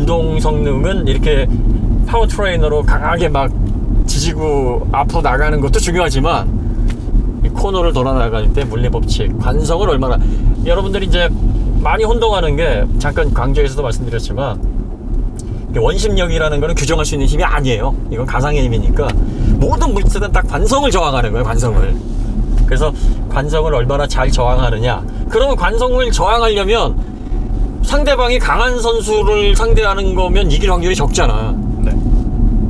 운동 성능은 이렇게 파워 트레이너로 강하게 막 지지고 앞으로 나가는 것도 중요하지만 이 코너를 돌아 나갈 때 물리법칙, 관성을 얼마나 여러분들이 이제 많이 혼동하는 게 잠깐 강좌에서도 말씀드렸지만 원심력이라는 거는 규정할 수 있는 힘이 아니에요. 이건 가상의 힘이니까 모든 물질은 딱 관성을 저항하는 거예요. 관성을. 그래서 관성을 얼마나 잘 저항하느냐. 그러면 관성을 저항하려면 상대방이 강한 선수를 상대하는 거면 이길 확률이 적잖아. 네.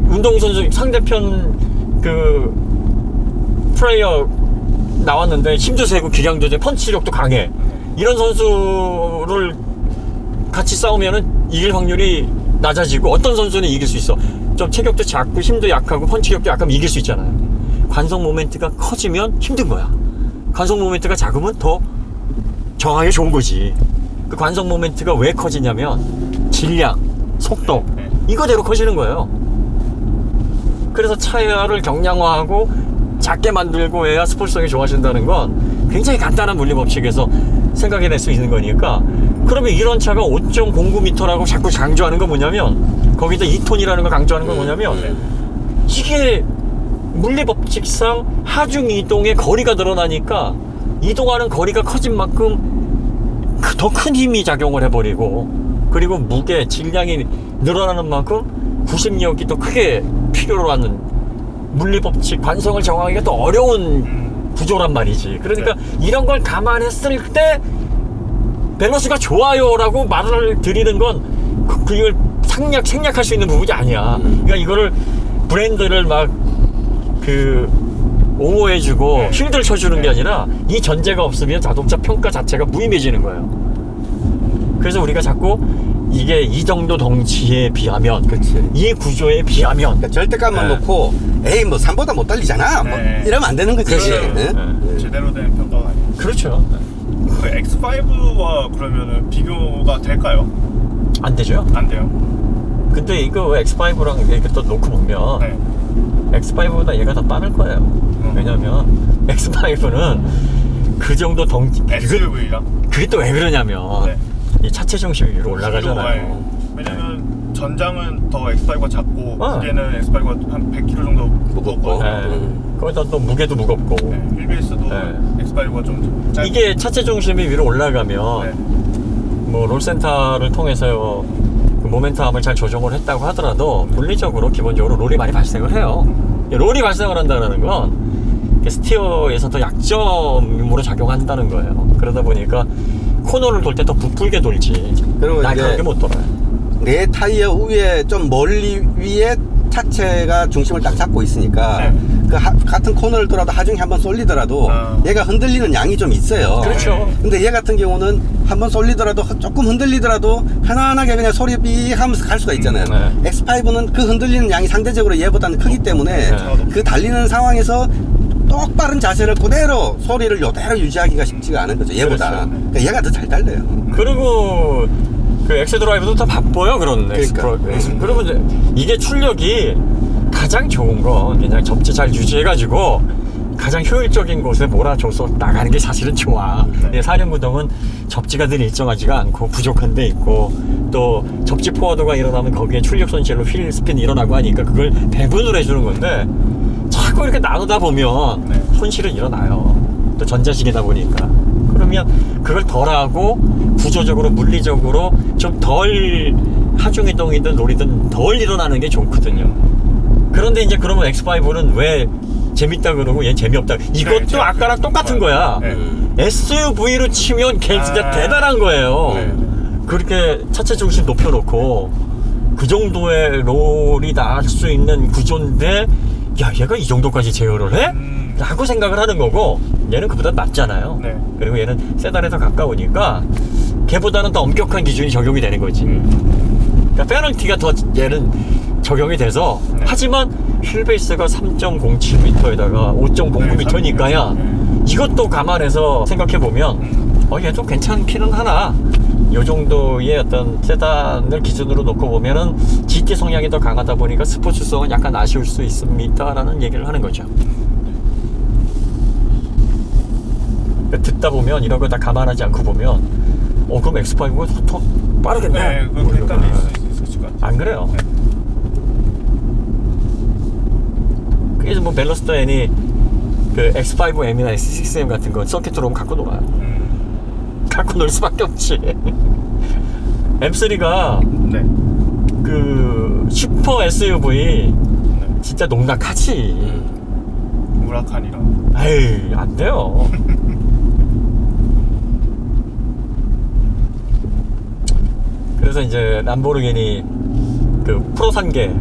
운동선수 상대편 그 플레이어 나왔는데 힘도 세고 기량도 세, 펀치력도 강해. 이런 선수를 같이 싸우면은 이길 확률이 낮아지고 어떤 선수는 이길 수 있어. 좀 체격도 작고 힘도 약하고 펀치력도 약하면 이길 수 있잖아요. 관성 모멘트가 커지면 힘든 거야. 관성 모멘트가 작으면 더 저항하기 좋은 거지. 그 관성 모멘트가 왜 커지냐면 질량, 속도 이거대로 커지는 거예요. 그래서 차이를 경량화하고 작게 만들고 해야 스포츠성이 좋아진다는 건 굉장히 간단한 물리법칙에서 생각해낼 수 있는 거니까. 그러면 이런 차가 5.09m라고 자꾸 강조하는 건 뭐냐면 거기다 2톤이라는 걸 강조하는 건 뭐냐면 이게 물리법칙상 하중 이동의 거리가 늘어나니까 이동하는 거리가 커진 만큼 더 큰 힘이 작용을 해버리고 그리고 무게, 질량이 늘어나는 만큼 구심력이 더 크게 필요로 하는 물리법칙, 관성을 정하기가 더 어려운 구조란 말이지. 그러니까 이런 걸 감안했을 때 밸런스가 좋아요 라고 말을 드리는 건 그걸 생략할 수 있는 부분이 아니야. 그러니까 이거를 브랜드를 막 옹호해주고 쉴드를 쳐주는 게 아니라 이 전제가 없으면 자동차 평가 자체가 무의미해지는 거예요. 그래서 우리가 자꾸 이게 이 정도 덩치에 비하면 이 구조에 비하면 그러니까 절대값만 놓고 에이 뭐 3보다 못 달리잖아 뭐 이러면 안 되는 거지. 제대로 된 평가가 아니에요. 그렇죠. 그 X5와 그러면은 비교가 될까요? 안 되죠. 안 돼요. 근데 이거 X5랑 이렇게 또 놓고 보면 X5보다 얘가 더 빠를 거예요. 왜냐면 X5는 그 정도 덩치 SUV랑 그게 또 왜 그러냐면 이 차체 중심이 위로 올라가잖아요. 왜냐면 전장은 더 X5가 작고 무게는 X5가 한 100kg 정도 무겁고 거기다 또 무게도 무겁고 휠베이스도 X5가 좀 짧고 이게 차체 중심이 위로 올라가면 뭐 롤센터를 통해서 그 모멘텀을 잘 조정을 했다고 하더라도 물리적으로 기본적으로 롤이 많이 발생을 해요. 롤이 발생을 한다는 건 스티어에서 더 약점으로 작용한다는 거예요. 그러다 보니까 코너를 돌 때 더 부풀게 돌지 날카롭게 못 돌아요. 내 타이어 위에 좀 멀리 위에 차체가 중심을 딱 잡고 있으니까 그 같은 코너를 돌아도 하중에 한번 쏠리더라도 얘가 흔들리는 양이 좀 있어요. 그렇죠. 근데 얘 같은 경우는 한번 쏠리더라도 조금 흔들리더라도 편안하게 그냥 소리 삐 하면서 갈 수가 있잖아요. X5는 그 흔들리는 양이 상대적으로 얘보다는 크기 때문에 그 달리는 상황에서 똑바른 자세를 그대로 소리를 요대로 유지하기가 쉽지가 않은 거죠. 얘보다. 그렇죠. 그러니까 얘가 더 잘 달려요. 그리고 그 엑스드라이브도 다 바빠요. 그런 그러면 이제 이게 출력이 가장 좋은 건 그냥 접지 잘 유지해가지고 가장 효율적인 곳에 몰아줘서 나가는 게 사실은 좋아. 사륜구동은 접지가 늘 일정하지가 않고 부족한 데 있고 또 접지 포화도가 일어나면 거기에 출력 손실로 휠 스핀이 일어나고 하니까 그걸 배분을 해주는 건데 자꾸 이렇게 나누다 보면 손실은 일어나요. 또 전자식이다 보니까. 그러면 그걸 덜하고 구조적으로 물리적으로 좀 덜 하중이동이든 롤이든 덜 일어나는 게 좋거든요. 그런데 이제 그러면 X5는 왜 재밌다 그러고 얘 재미없다. 이것도 아까랑 똑같은 거야. SUV로 치면 걔 진짜 대단한 거예요. 그렇게 차체 중심 높여놓고 그 정도의 롤이 나갈 수 있는 구조인데 야 얘가 이 정도까지 제어를 해? 라고 생각을 하는 거고 얘는 그보다 낫잖아요. 그리고 얘는 세단에 더 가까우니까 걔보다는 더 엄격한 기준이 적용이 되는 거지. 그러니까 페널티가 더 얘는 적용이 돼서 하지만 휠베이스가 3.07m에다가 5.09m니까야 이것도 감안해서 생각해보면 얘도 괜찮기는 하나. 요 정도의 어떤 세단을 기준으로 놓고 보면은 GT 성향이 더 강하다 보니까 스포츠성은 약간 아쉬울 수 있습니다 라는 얘기를 하는 거죠. 듣다 보면 이런 거 다 감안하지 않고 보면 그럼 X5가 더 빠르겠네. 그 헷갈릴 수 있을 것 같아요. 안 그래요. 그래서 뭐 밸러스터 N이 그 X5M이나 S6M 같은 거 서킷으로 갖고 놀아요. 갖고 놀 수밖에 없지. M3가 네. 그 슈퍼 SUV 네. 진짜 농락하지. 우라칸이랑. 에이, 안 돼요. 그래서 이제 람보르기니 그 프로산계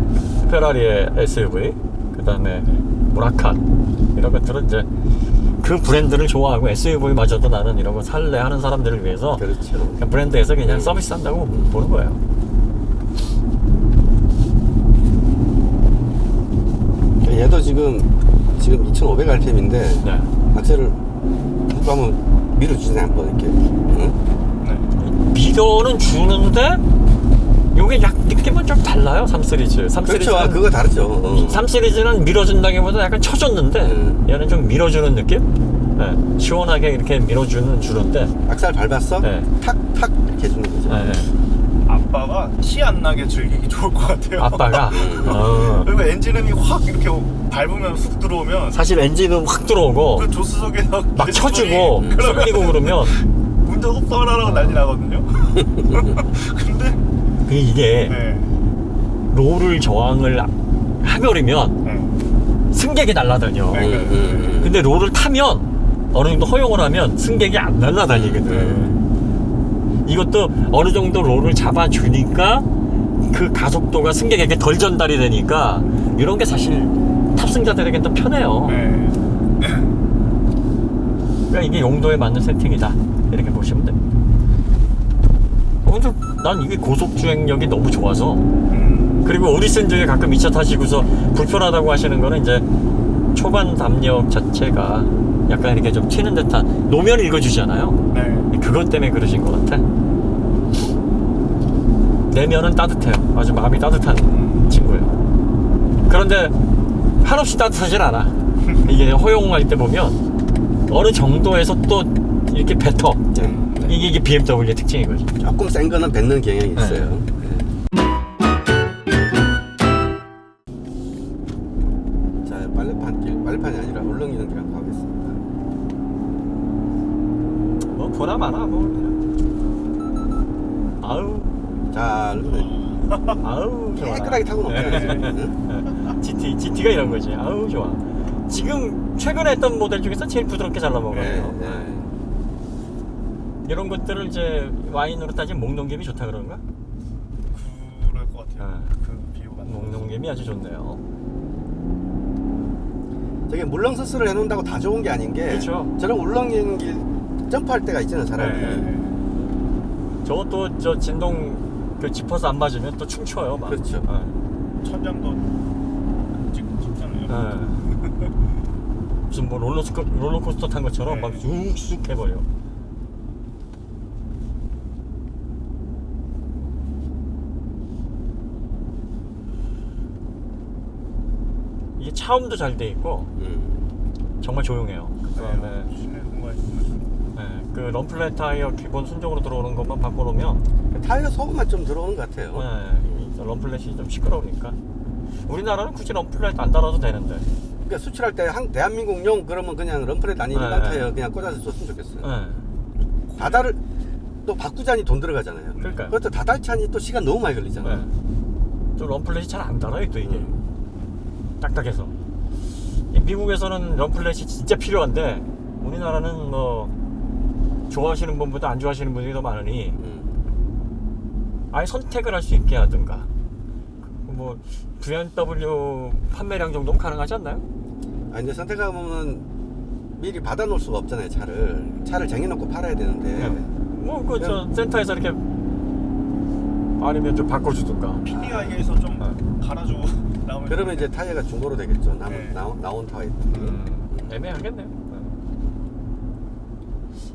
페라리의 SUV, 그 다음에 무라칸 이런 것들은 이제 그 브랜드를 좋아하고 SUV마저도 나는 이런 거 살래 하는 사람들을 위해서 그렇죠. 그냥 브랜드에서 그냥 서비스한다고 보는 거예요. 얘도 지금 2,500rpm인데 네. 악셀을 한번 밀어주세요 한번 이렇게. 응? 네. 미러는 주는데 요게 약 느낌은 좀 달라요. 3 시리즈. 3 그렇죠. 시리즈는 그거 다르죠. 3 시리즈는 밀어준다기보다 약간 쳐줬는데 얘는 좀 밀어주는 느낌? 네. 시원하게 이렇게 주는데 악셀 밟았어? 네. 탁탁 이렇게 해주는 거죠. 네. 아빠가 티 안 나게 즐기기 좋을 것 같아요. 아빠가 그리고 엔진음이 확 이렇게 밟으면 쑥 들어오면 사실 엔진은 확 들어오고 그 조수석에서 막 쳐주고 쏠리고 그러면 운전 속도를 하라고 난리 나거든요. 근데 이게 네. 롤을 저항을 하버리면 네. 승객이 날아다녀. 네. 근데 롤을 타면 어느 정도 허용을 하면 승객이 안 날아다니거든. 이것도 어느 정도 롤을 잡아주니까 그 가속도가 승객에게 덜 전달이 되니까 이런 게 사실 탑승자들에겐 더 편해요. 네. 그러니까 이게 용도에 맞는 세팅이다 이렇게 보시면 됩니다. 근데 난 이게 고속 주행력이 너무 좋아서 그리고 오디슨 중에 가끔 2차 타시고서 불편하다고 하시는 거는 이제 초반 담력 자체가 약간 이렇게 좀 튀는 듯한 노면 읽어주잖아요. 네. 그것 때문에 그러신 것 같아. 내면은 따뜻해요. 아주 마음이 따뜻한 친구예요. 그런데 한없이 따뜻하진 않아. 이게 허용할 때 보면 어느 정도에서 또 이렇게 뱉어. 이게 BMW의 특징이거든요. 조금 센 거는 뱉는 경향이 있어요. 자, 빨래판이 아니라 울렁이는 길 한번 가겠습니다. 뭐 보나 마나 뭐 그냥. 아우 자, 아우 좋아. 깨끗하게 타고 넘겨야지. GT가 이런 거지. 아우 좋아. 지금 최근에 했던 모델 중에서 제일 부드럽게 잘 넘어가요. 네. 이런 것들을 이제 와인으로 따지면 목넘김이 좋다 그런가? 그럴 것 같아요. 그 비유가. 목넘김이 아주 좋네요. 저게 물렁서스를 해놓는다고 다 좋은 게 아닌 게 그렇죠. 저런 울렁이는 길 점프할 때가 있잖아요, 사람이. 네. 저것도 저 진동 그 짚어서 안 맞으면 또 춤춰요 막. 그렇죠. 천장도 찍잖아요. 무슨 뭐 롤러코스터 탄 것처럼 막 쑥쑥 해버려. 이게 차음도 잘 돼 있고 정말 조용해요. 그다음에 시내 공간이 정말 그 럼플렛 타이어 기본 순정으로 들어오는 것만 바꿔놓으면 타이어 소음만 좀 들어오는 것 같아요. 럼플렛이 좀 시끄러우니까. 우리나라는 굳이 럼플렛 안 달아도 되는데. 그러니까 수출할 때 대한민국용 그러면 그냥 럼플렛 아닌 일반 타이어 그냥 꽂아서 줬으면 좋겠어요. 다달을 또 바꾸자니 돈 들어가잖아요. 그러니까요. 그것도 다달차니 또 시간 너무 많이 걸리잖아요. 또 럼플렛이 잘 안 달아요 또 이게. 딱딱해서. 이 미국에서는 럼플렛이 진짜 필요한데 우리나라는 뭐 좋아하시는 분보다 안 좋아하시는 분들이 더 많으니 아예 선택을 할 수 있게 하든가. 뭐 BMW 판매량 정도면 가능하지 않나요? 아, 이제 선택하면 미리 받아놓을 수가 없잖아요. 차를 쟁여놓고 팔아야 되는데. 뭐 그 저 센터에서 이렇게 아니면 좀 바꿔주든가. PDI에서 좀 갈아주고 나오면. 그러면 이제 타이어가 중고로 되겠죠. 네. 나온 타이어. 애매하겠네요.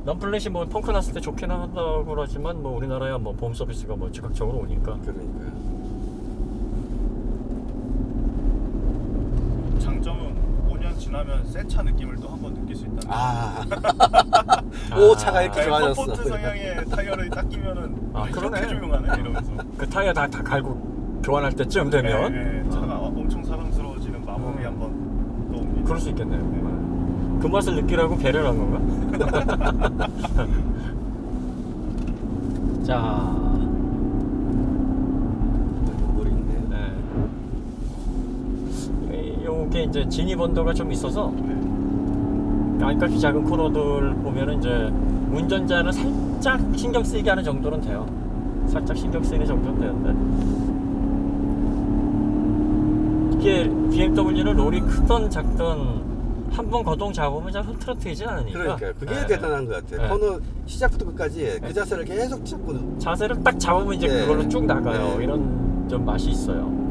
럼플렛이 뭐 펑크 났을 때 좋기는 한다고 그러지만 뭐 우리나라야 뭐 보험 서비스가 뭐 즉각적으로 오니까. 그러니까요. 장점은 5년 지나면 새 차 느낌을 또 한번 느낄 수 있다. 오, 차가 이렇게 네, 좋아졌어. 컴포트 성향의 타이어를 딱 끼면은 그러네. 이렇게 조용하네 이러면서. 그 타이어 다 갈고 교환할 때쯤 되면 네, 차가 엄청 사랑스러워지는 마법이 한번 떠옵니다. 그럴 수 있겠네요. 그 맛을 느끼라고 배려를 한 건가? 자, 네. 요게 이제 진입 온도가 좀 있어서 안값이 작은 코너들 보면은 이제 운전자는 살짝 신경 쓰이게 하는 정도는 돼요. 살짝 신경 쓰이는 정도는 되는데 이게 BMW는 롤이 크던 작던 한번 거동 잡으면 잘 흐트러뜨리진 않으니까. 그러니까 그게 네. 대단한 것 같아요. 네. 코너 시작부터 끝까지 그 자세를 계속 잡고 자세를 딱 잡으면 이제 네. 그걸로 쭉 나가요. 네. 이런 좀 맛이 있어요.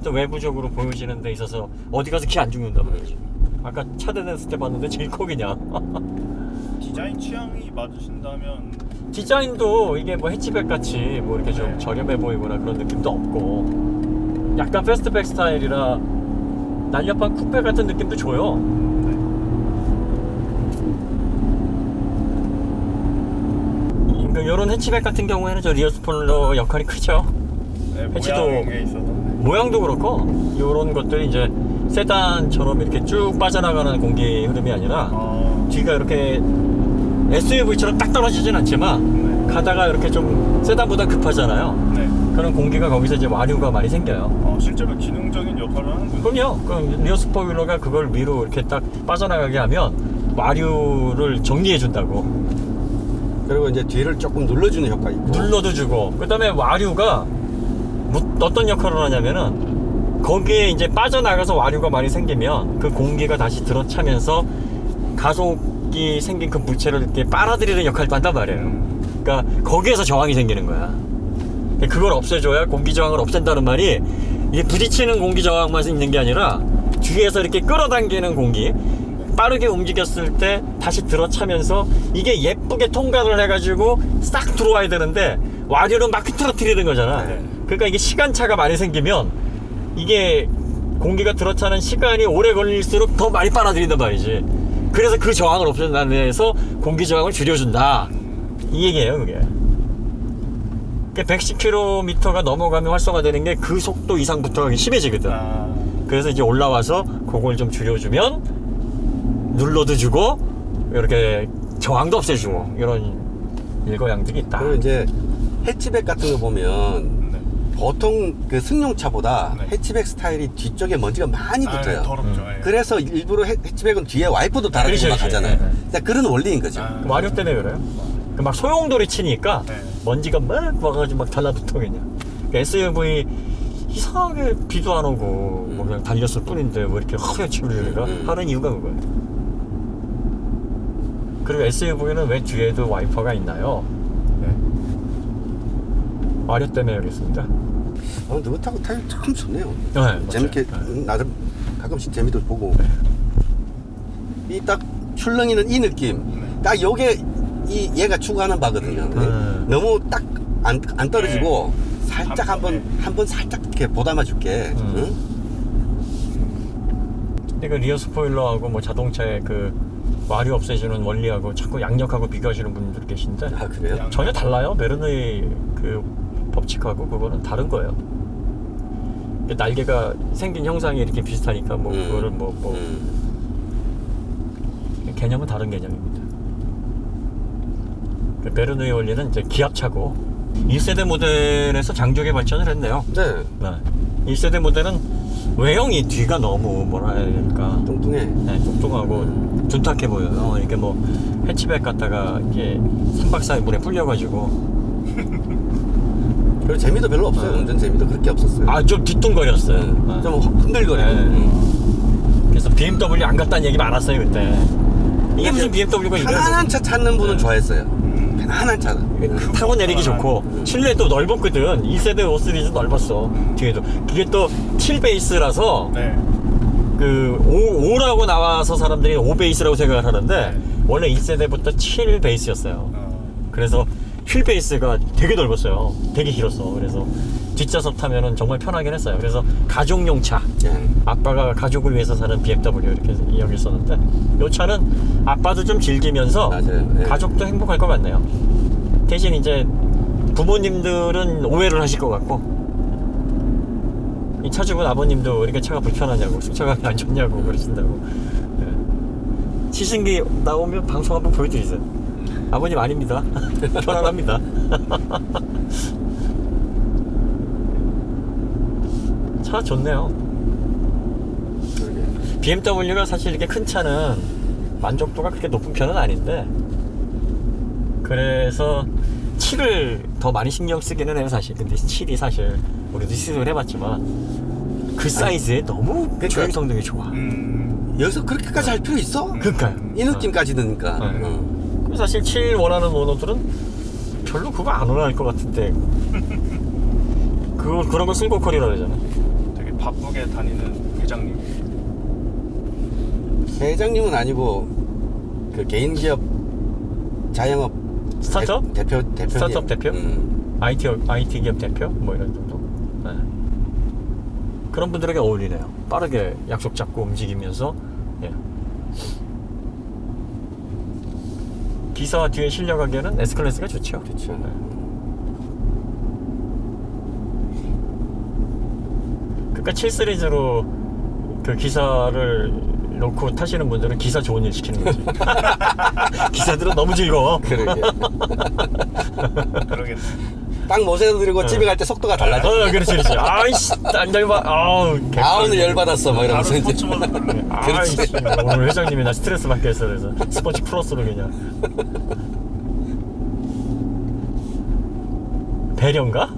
또 외부적으로 보여지는 데 있어서 어디 가서 키 안 죽는단 말이지. 아까 차 대냈을 때 봤는데 제일 커 그냥. 디자인 취향이 맞으신다면 디자인도 이게 뭐 해치백 같이 뭐 이렇게 좀 네. 저렴해 보이거나 그런 느낌도 없고 약간 패스트백 스타일이라 날렵한 쿠페 같은 느낌도 줘요. 그러니까 이런 해치백 같은 경우에는 저 리어 스포일러 역할이 크죠. 네, 해치도 모양에 있어서 모양도 그렇고 이런 것들이 이제 세단처럼 이렇게 쭉 빠져나가는 공기 흐름이 아니라 뒤가 이렇게 SUV처럼 딱 떨어지진 않지만 네. 가다가 이렇게 좀 세단보다 급하잖아요. 네. 그런 공기가 거기서 이제 와류가 많이 생겨요. 실제로 기능적인 역할을 하는군요. 그럼요. 그럼 리어 스포일러가 그걸 위로 이렇게 딱 빠져나가게 하면 와류를 정리해 준다고. 그리고 이제 뒤를 조금 눌러주는 효과 있고 눌러도 주고 그 다음에 와류가 어떤 역할을 하냐면은 거기에 이제 빠져나가서 와류가 많이 생기면 그 공기가 다시 들어차면서 가속이 생긴 그 물체를 이렇게 빨아들이는 역할도 한단 말이에요. 그러니까 거기에서 저항이 생기는 거야. 그걸 없애줘야 공기 저항을 없앤다는 말이 이게 부딪히는 공기 저항만 있는 게 아니라 뒤에서 이렇게 끌어당기는 공기 빠르게 움직였을 때 다시 들어차면서 이게 예쁘게 통과를 해가지고 싹 들어와야 되는데 와류는 막 흐트러뜨리는 거잖아. 네. 그러니까 이게 시간차가 많이 생기면 이게 공기가 들어차는 시간이 오래 걸릴수록 더 많이 빨아들인단 말이지. 그래서 그 저항을 없앤다는 데에서 공기 저항을 줄여준다 이 얘기예요. 그게 110km가 넘어가면 활성화되는 게 그 속도 이상부터가 심해지거든. 그래서 이제 올라와서 그걸 좀 줄여주면 눌러도 주고 이렇게 저항도 없애주고 이런 일거양득이 있다. 그리고 이제 해치백 같은 거 보면 보통 그 승용차보다 네. 해치백 스타일이 뒤쪽에 먼지가 많이 붙어요. 더럽죠. 그래서 일부러 해치백은 뒤에 와이퍼도 달아주고 막 하잖아요. 그러니까 그런 원리인 거죠. 와류 때문에 그래요. 그 막 소용돌이 치니까 네. 먼지가 막 와가지고 막 달라붙어 그냥. 그러니까 SUV 이상하게 비도 안 오고 뭐 그냥 달렸을 뿐인데 왜 이렇게 하얗게 우리가 하는 이유가 그거예요. 그리고 SUV는 왜 뒤에도 와이퍼가 있나요? 네. 와류 때문에 그렇습니다. 느긋하고 타이 참 좋네요. 네, 재밌게 나름 가끔씩 재미도 보고 이 딱 출렁이는 이 느낌 딱 요게 이 얘가 추구하는 바거든요. 너무 딱 안 떨어지고 살짝 한번 살짝 이렇게 보담아 줄게. 응? 근데 그 리어 스포일러하고 뭐 자동차의 그 와류 없애주는 원리하고 자꾸 양력하고 비교하시는 분들 계신데 아 그래요? 전혀 달라요. 메르누이 그 법칙하고 그거는 다른 거예요. 날개가 생긴 형상이 이렇게 비슷하니까 뭐 그거를 개념은 다른 개념입니다. 그 메르누이 원리는 이제 기압차고 1세대 모델에서 장족의 발전을 했네요. 네. 1세대 모델은 외형이 뒤가 너무 뭐라 해야 될까 뚱뚱해. 네, 뚱뚱하고 둔탁해 보여요. 이렇게 뭐 해치백 갖다가 이렇게 3박 4일 물에 불려가지고 그리고 재미도 별로 없어요. 운전 재미도 그렇게 없었어요. 좀 뒤뚱거렸어요. 좀 흔들거리고. 그래서 BMW 안 갔다는 얘기 많았어요 그때. 이게 무슨 BMW가 이래요? 편안한 차 찾는 분은 좋아했어요. 편안한 차. 타고 내리기 좋고 실내도 넓었거든. 2세대 5시리즈 넓었어. 뒤에도 그게 또 7베이스라서 그 5라고 나와서 사람들이 5베이스라고 생각을 하는데 원래 1세대부터 7베이스였어요. 그래서 휠 베이스가 되게 넓었어요. 되게 길었어. 그래서 뒷좌석 타면은 정말 편하긴 했어요. 그래서 가족용 차. 네. 아빠가 가족을 위해서 사는 BMW 이렇게 여겼었는데 이 차는 아빠도 좀 즐기면서 맞아요. 네. 가족도 행복할 것 같네요. 대신 이제 부모님들은 오해를 하실 것 같고 이 차주분 아버님도 이렇게 차가 불편하냐고 승차감이 안 좋냐고 그러신다고. 예. 시승기 나오면 방송 한번 보여드리세요. 아버님 아닙니다. 편안합니다. 차 좋네요. BMW가 사실 이렇게 큰 차는 만족도가 그렇게 높은 편은 아닌데 그래서 7을 더 많이 신경 쓰기는 해요 사실. 근데 7이 사실 우리도 시승을 해봤지만 그 사이즈에 너무 주행 성능이 좋아. 여기서 그렇게까지 할 필요 있어? 그러니까요. 이 느낌까지 드니까. 그래서 사실 7 원하는 오너들은 별로 그거 안 원할 것 같은데 그런 거 승고콜이라 그러잖아. 되게 바쁘게 다니는 회장님. 회장님은 아니고 그 개인 기업 자영업 스타트업? 대표님. 스타트업 대표? IT 기업 대표? 뭐 이런 정도? 네. 그런 분들에게 어울리네요. 빠르게 약속 잡고 움직이면서. 예. 기사와 뒤에 실려가기에는 S클래스가 좋죠. 그렇죠. 네. 그러니까 7 시리즈로 그 기사를 놓고 타시는 분들은 기사 좋은 일 시키는 거지. 기사들은 너무 즐거워. 그러게. 그러겠네. 딱 모셔드리고 집에 갈 때 속도가 달라져. 그렇지. 아이씨, 앉아봐. 아우, 오늘 열받았어. 막 바로 이러면서 이제. 스포츠 모드 누르네. 아이씨, 오늘 회장님이 나 스트레스 받게 했어. 그래서 스포츠 플러스로 그냥. 배려인가?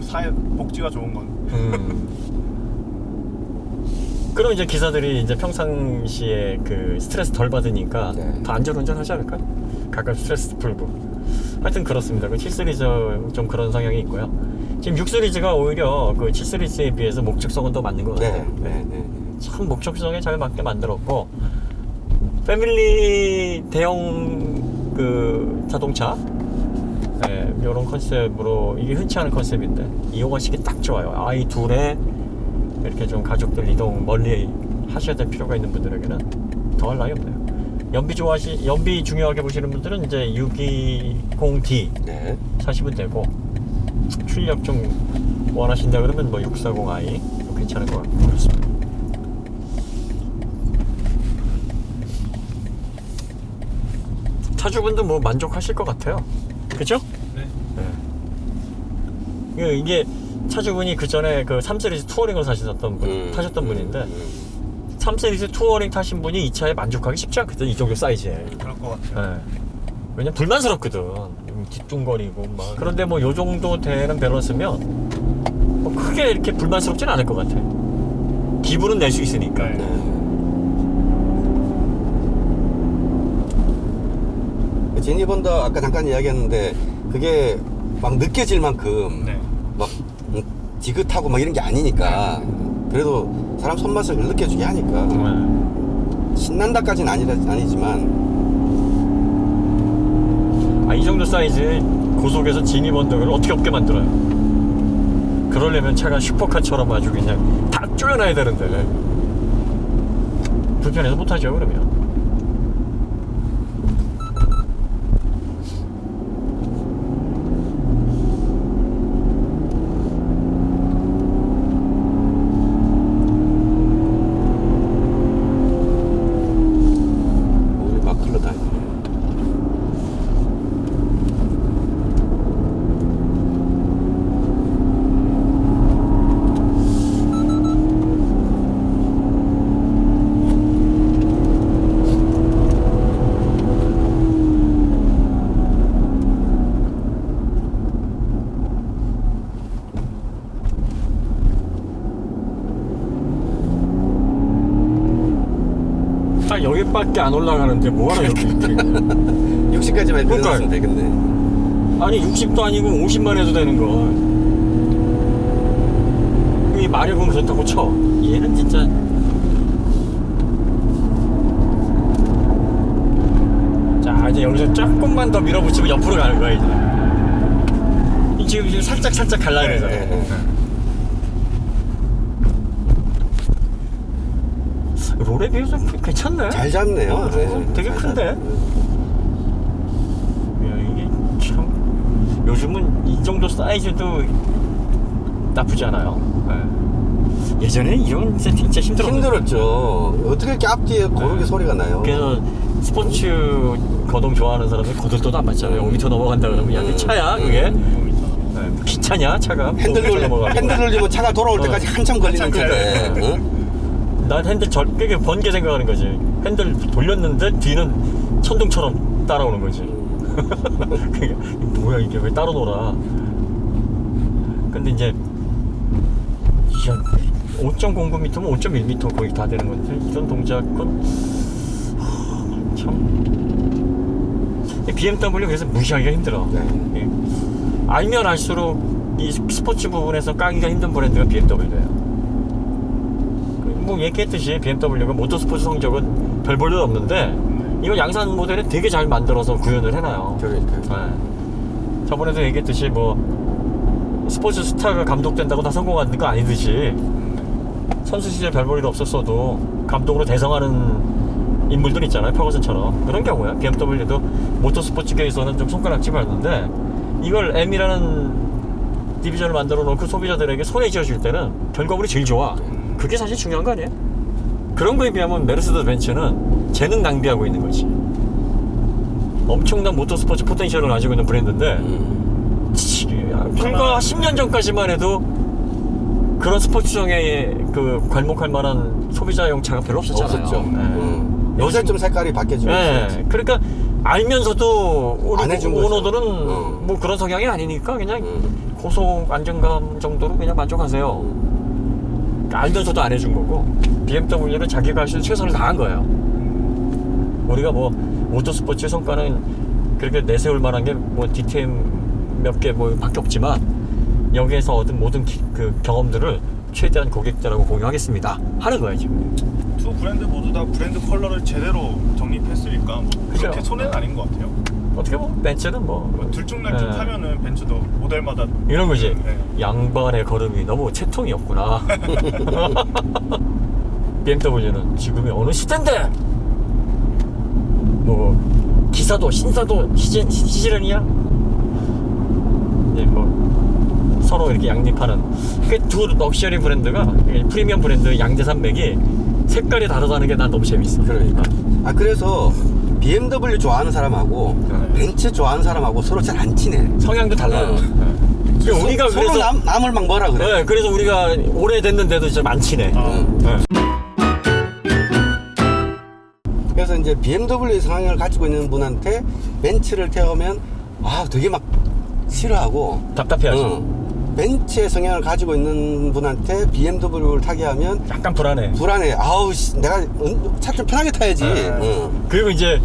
사회 복지가 좋은 건. 그럼 이제 기사들이 이제 평상시에 그 스트레스 덜 받으니까 네. 더 안전운전 하지 않을까? 가끔 스트레스 풀고. 하여튼 그렇습니다. 그 7 시리즈 좀 그런 성향이 있고요. 지금 6 시리즈가 오히려 그 7 시리즈에 비해서 목적성은 더 맞는 것 같아요. 네. 참 목적성에 잘 맞게 만들었고 패밀리 대형 그 자동차 이런 컨셉으로 이게 흔치 않은 컨셉인데 이용하시기 딱 좋아요. 아이 둘에 이렇게 좀 가족들 이동 멀리 하셔야 될 필요가 있는 분들에게는 더할 나위 없네요. 연비 중요하게 보시는 분들은 이제 620D 네. 사시면 되고 출력 좀 원하신다 그러면 뭐 640i 괜찮을 것 같고 그렇습니다. 차주분도 뭐 만족하실 것 같아요. 그죠? 네. 이게 차주분이 그 전에 그 3시리즈 투어링을 타셨던 분인데 3시리즈 투어링 타신 분이 이 차에 만족하기 쉽지 않거든. 이 정도 사이즈에. 그럴 것 같아요. 네. 왜냐면 불만스럽거든. 뒤뚱거리고 막. 그런데 뭐 요 정도 되는 밸런스면 뭐 크게 이렇게 불만스럽진 않을 것 같아. 기분은 낼 수 있으니까. 제니번더 아까 잠깐 이야기했는데 그게 막 느껴질 만큼 막 지긋하고 막 이런 게 아니니까 그래도 사람 손맛을 느껴주게 하니까 신난다까지는 아니지만 이 정도 사이즈의 고속에서 지니번더를 어떻게 없게 만들어요? 그러려면 차가 슈퍼카처럼 아주 그냥 다 쪼여놔야 되는데 불편해서 못하죠 그러면. 여기밖에 안 올라가는데 뭐하러 여기 이렇게 60까지만 늘어났으면 되겠네. 아니 60도 아니고 50만 해도 되는 거. 이 마력은 그렇다고 쳐. 얘는 진짜 자 이제 여기서 조금만 더 밀어붙이면 옆으로 가는 거야 이제. 지금 살짝 갈라야 되잖아요. 롤에 비해서 괜찮네. 잘 잡네요. 되게 큰데. 야, 이게 참 요즘은 이 정도 사이즈도 나쁘지 않아요. 예전에는 이런 세팅 진짜 힘들었죠. 어떻게 이렇게 앞뒤에 고르게 소리가 나요. 그래서 스포츠 거동 좋아하는 사람들 거들떠도 안 맞잖아요. 5m 넘어간다 그러면 야, 그 차야 그게? 기차냐 차가? 핸들 돌리면 차가 돌아올 때까지 한참 걸리는 건데. 난 핸들 꽤 번개 생각하는 거지. 핸들 돌렸는데 뒤는 천둥처럼 따라오는 거지. 그게 뭐야 이게 왜 따로 놀아? 근데 이제 5.09m면 5.1m 거의 다 되는 건데 이런 동작은 참 BMW 그래서 무시하기가 힘들어. 예. 알면 알수록 이 스포츠 부분에서 까기가 힘든 브랜드가 BMW예요. 뭐 얘기했듯이 BMW가 모터스포츠 성적은 별 볼 일 없는데 이거 양산 모델에 되게 잘 만들어서 구현을 해놔요. 그러니까요. 저번에도 얘기했듯이 뭐 스포츠 스타가 감독된다고 다 성공하는 거 아니듯이 선수 시절 별 볼 일 없었어도 감독으로 대성하는 인물들 있잖아요. 퍼거슨처럼 그런 경우야. BMW도 모터스포츠계에서는 좀 손가락질 받는데 이걸 M이라는 디비전을 만들어 놓고 소비자들에게 손에 쥐어줄 때는 결과물이 제일 좋아. 그게 사실 중요한 거 아니에요? 그런 거에 비하면 메르세데스 벤츠는 재능 낭비하고 있는 거지. 엄청난 모터스포츠 포텐셜을 가지고 있는 브랜드인데 불과 10년 전까지만 해도 그런 스포츠성에 그 괄목할 만한 소비자용 차가 별로 없었잖아요. 없었죠. 요새 좀 색깔이 바뀌어지고 있어요. 그러니까 알면서도 안 해준 거죠. 오너들은 뭐 그런 성향이 아니니까 그냥 고속 안정감 정도로 그냥 만족하세요. 알면서도 안 해준 거고 BMW는 자기가 할 수 있는 최선을 다한 거예요. 우리가 뭐 모터스포츠 성과는 그렇게 내세울 만한 게 뭐 DTM 몇 개 뭐 밖에 없지만 여기에서 얻은 모든 그 경험들을 최대한 고객들하고 공유하겠습니다 하는 거예요 지금. 두 브랜드 모두 다 브랜드 컬러를 제대로 정립했으니까 뭐 그렇게 그죠? 손해는 아닌 것 같아요. 어떻게 보면 벤츠는 뭐 들쭉날쭉 하면은 벤츠도 모델마다 이런 거지. 양반의 걸음이 너무 채통이 없구나. BMW는 지금의 어느 시대인데 뭐 기사도 신사도 시지런이야. 이제 뭐 서로 이렇게 양립하는 그 두 럭셔리 브랜드가 프리미엄 브랜드 양대산맥이 색깔이 다르다는 게 난 너무 재밌어. 그러니까. 그래서 BMW 좋아하는 사람하고 벤츠 좋아하는 사람하고 서로 잘 안 친해. 성향도 달라요. 우리가 서로 그래서 남을 막 뭐라 그래. 네, 그래서 우리가 오래됐는데도 좀 안 친해. 그래서 이제 BMW 성향을 가지고 있는 분한테 벤츠를 태우면 되게 막 싫어하고 답답해하죠. 벤츠의 성향을 가지고 있는 분한테 BMW를 타게 하면 약간 불안해. 아우 내가 차 좀 편하게 타야지. 그리고 이제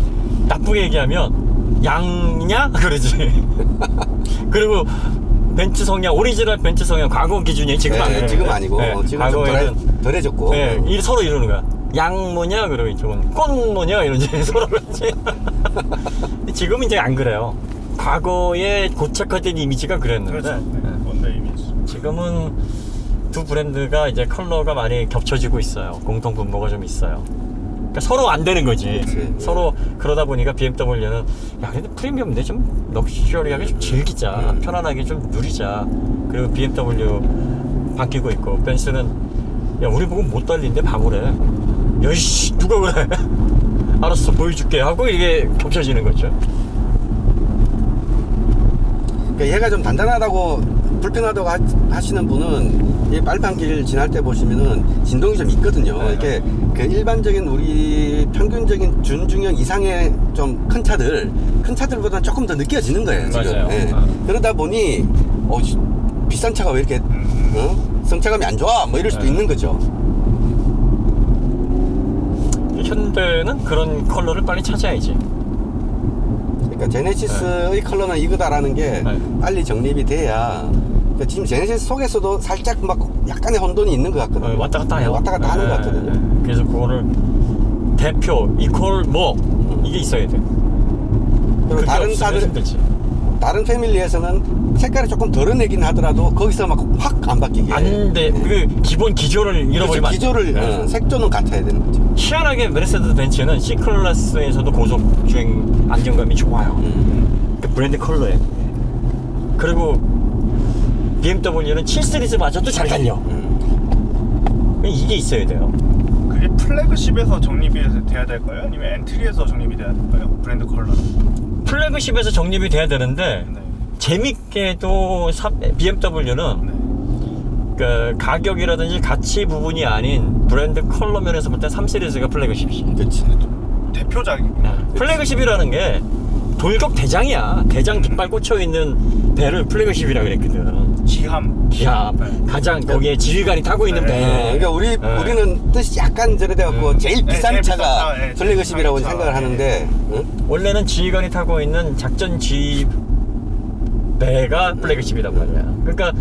나쁘게 얘기하면 양냐 그러지. 그리고 벤츠 성향 오리지널 벤츠 성향 과거 기준이 지금 아니에요. 지금 아니고 지금 과거에는 좀 덜해졌고. 서로 이러는 거야. 양 뭐냐 그러고 이쪽은 꽃 뭐냐 이러지. 서로 그렇지. 지금은 이제 안 그래요. 과거에 고착화된 이미지가 그랬는데 그렇죠. 원래 이미지. 지금은 두 브랜드가 이제 컬러가 많이 겹쳐지고 있어요. 공통 분모가 좀 있어요. 그러니까 서로 안 되는 거지. 그치. 서로 그러다 보니까 BMW는 야 근데 프리미엄인데 좀 럭셔리하게 좀 즐기자, 편안하게 좀 누리자. 그리고 BMW 바뀌고 있고 벤츠는 야 우리 보고 못 달리는데 바보래. 야이씨 누가 그래? 알았어 보여줄게 하고 이게 겹쳐지는 거죠. 그러니까 얘가 좀 단단하다고 불편하다고 하시는 분은 이 빨판길 지날 때 보시면은 진동이 좀 있거든요. 이렇게 그 일반적인 우리 평균적인 준중형 이상의 좀 큰 차들보다 조금 더 느껴지는 거예요. 지금. 맞아요. 그러다 보니 비싼 차가 왜 이렇게 성차감이 안 좋아? 뭐 이럴 수도 있는 거죠. 현대는 그런 컬러를 빨리 찾아야지. 그러니까 제네시스의 컬러는 이거다라는 게 빨리 정립이 돼야. 그러니까 지금 제네시스 속에서도 살짝 막 약간의 혼돈이 있는 것 같거든요. 왔다 갔다 해요. 왔다 갔다 하는 것 같거든요. 그래서 그거를 대표 이퀄 뭐 이게 있어야 돼. 그리고 다른 차들 힘들지. 다른 패밀리에서는 색깔을 조금 덜어내긴 하더라도 거기서 막 확 안 바뀌게. 안 돼. 그 기본 기조를 잃어버리면 안 돼. 기조를 네. 색조는 같아야 되는 거죠. 희한하게 메르세데스 벤츠는 C클래스에서도 고속주행 안정감이 좋아요. 그 브랜드 컬러에. 그리고 BMW는 7시리즈마저도 잘 달려. 이게 있어야 돼요. 그게 플래그십에서 정립이 돼야 될까요? 아니면 엔트리에서 정립이 돼야 될까요? 브랜드 컬러는? 플래그십에서 정립이 돼야 되는데 네. 재밌게도 BMW는 네. 그 가격이라든지 가치 부분이 아닌 브랜드 컬러 면에서 볼 때 3시리즈가 플래그십이지. 그렇지. 대표작이. 플래그십이라는 게 돌격 대장이야. 대장 깃발 꽂혀있는 배를 플래그십이라 그랬거든. 기함. 기압. 네. 가장 거기에 지휘관이 타고 있는 배. 그러니까 우리는 뜻이 약간 저래돼갖고 제일 비싼 제일 차가 비싼 차, 플래그십이라고 제일 생각을 비싼 하는데 원래는 지휘관이 타고 있는 작전 지휘 배가 플래그십이란 말이야. 그러니까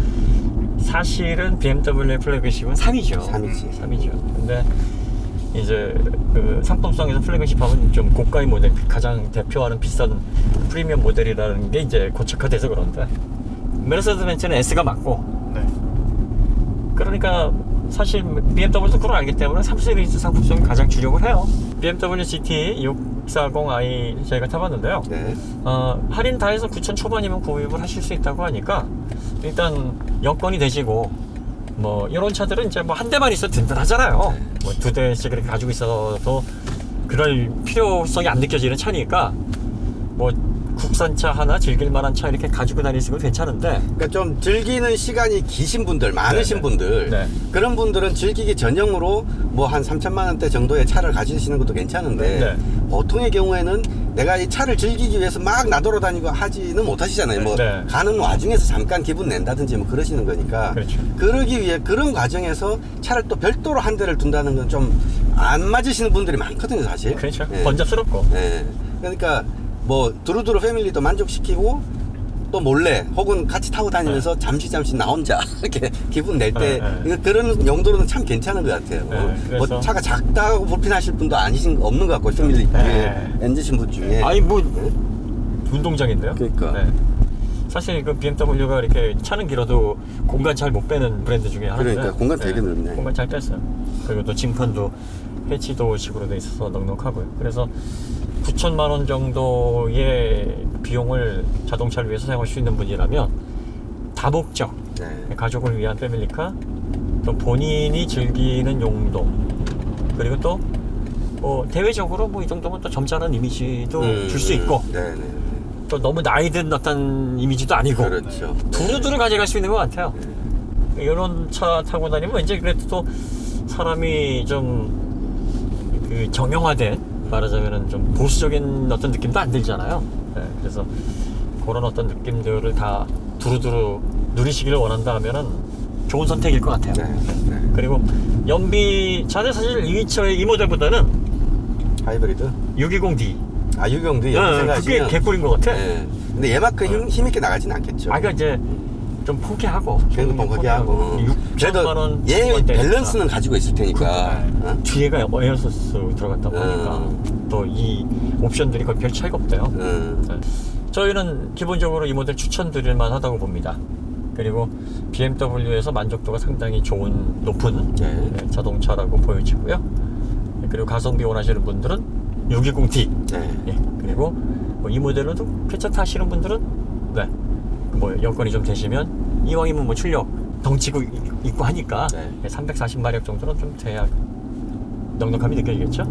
사실은 BMW의 플래그십은 3이죠. 3이죠. 근데 이제 그 상품성에서 플래그십 하면 좀 고가의 모델, 가장 대표하는 비싼 프리미엄 모델이라는 게 이제 고착화돼서 그런데 메르세데스 벤츠는 S가 맞고 네. 그러니까 사실 BMW도 그걸 알기 때문에 3시리즈 상품성이 가장 주력을 해요. BMW GT 640i 저희가 타봤는데요. 네. 할인 다 해서 9,000 초반이면 구입을 하실 수 있다고 하니까 일단 여건이 되시고 뭐 이런 차들은 이제 뭐 한 대만 있어도 든든하잖아요. 뭐 2대씩 이렇게 가지고 있어도 그럴 필요성이 안 느껴지는 차니까 뭐 국산차 하나 즐길 만한 차 이렇게 가지고 다니시면 괜찮은데 그러니까 좀 즐기는 시간이 기신 분들, 많으신 네네. 분들 네. 그런 분들은 즐기기 전용으로 뭐 한 3천만 원대 정도의 차를 가지시는 것도 괜찮은데 네. 보통의 경우에는 내가 이 차를 즐기기 위해서 막 나돌아다니고 하지는 못하시잖아요. 뭐 네. 가는 와중에서 잠깐 기분 낸다든지 뭐 그러시는 거니까 그렇죠. 그러기 위해 그런 과정에서 차를 또 별도로 한 대를 둔다는 건 좀 안 맞으시는 분들이 많거든요, 사실. 그렇죠. 예. 번잡스럽고 예. 그러니까 뭐 두루두루 패밀리도 만족시키고 또 몰래 혹은 같이 타고 다니면서 잠시 나 혼자 이렇게 기분 낼 때 그런 용도로는 참 괜찮은 것 같아요. 그래서 뭐 차가 작다고 불편하실 분도 없는 것 같고 패밀리 중에 앉으신 분 중에. 아니 뭐 운동장인데요. 그러니까. 사실 그 BMW가 이렇게 차는 길어도 공간 잘 못 빼는 브랜드 중에 하나인데. 그러니까 공간 되게 넓네. 공간 잘 뺐어요. 그리고 또 짐칸도 해치도식으로 돼 있어서 넉넉하고요. 그래서 9천만 원 정도의 비용을 자동차를 위해서 사용할 수 있는 분이라면 다목적 네. 가족을 위한 패밀리카, 또 본인이 즐기는 용도, 그리고 또 대외적으로 뭐 이 정도면 또 점잖은 이미지도 줄 수 있고, 네네. 또 너무 나이든 어떤 이미지도 아니고, 그렇죠. 두루두루 가져갈 수 있는 것 같아요. 이런 차 타고 다니면 이제 그래도 또 사람이 좀 그 정형화된, 말하자면은 좀 보수적인 어떤 느낌도 안 들잖아요. 네, 그래서 그런 어떤 느낌들을 다 두루두루 누리시기를 원한다 하면은 좋은 선택일 것 같아요. 네. 네. 그리고 연비 차는 사실 이 모델보다는 하이브리드. 620D. 아, 유경도 이렇게 그게 생각하시면. 개꿀인 것 같아. 네. 근데 얘만큼 힘있게 나가진 않겠죠. 그러니까 이제 좀 포기하고. 그래도 포기하고. 6천만 원. 얘 밸런스는 가지고 있을 테니까. 뒤에가 에어소스 들어갔다고 하니까 또 이 옵션들이 거의 별 차이가 없대요. 네. 저희는 기본적으로 이 모델 추천드릴만 하다고 봅니다. 그리고 BMW에서 만족도가 상당히 높은 자동차라고 보여지고요. 그리고 가성비 원하시는 분들은 620D. 예. 그리고 뭐 이 모델로도 괜찮다 하시는 분들은 뭐 여건이 좀 되시면 이왕이면 뭐 출력 덩치고 있고 하니까 340마력 정도는 좀 돼야 넉넉함이 느껴지겠죠.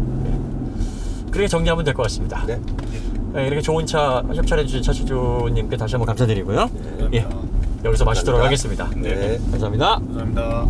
그렇게 정리하면 될 것 같습니다. 이렇게 좋은 차 협찬해 주신 차주님께 다시 한번 감사드리고요. 예, 여기서 마치도록 하겠습니다. 네. 감사합니다. 감사합니다.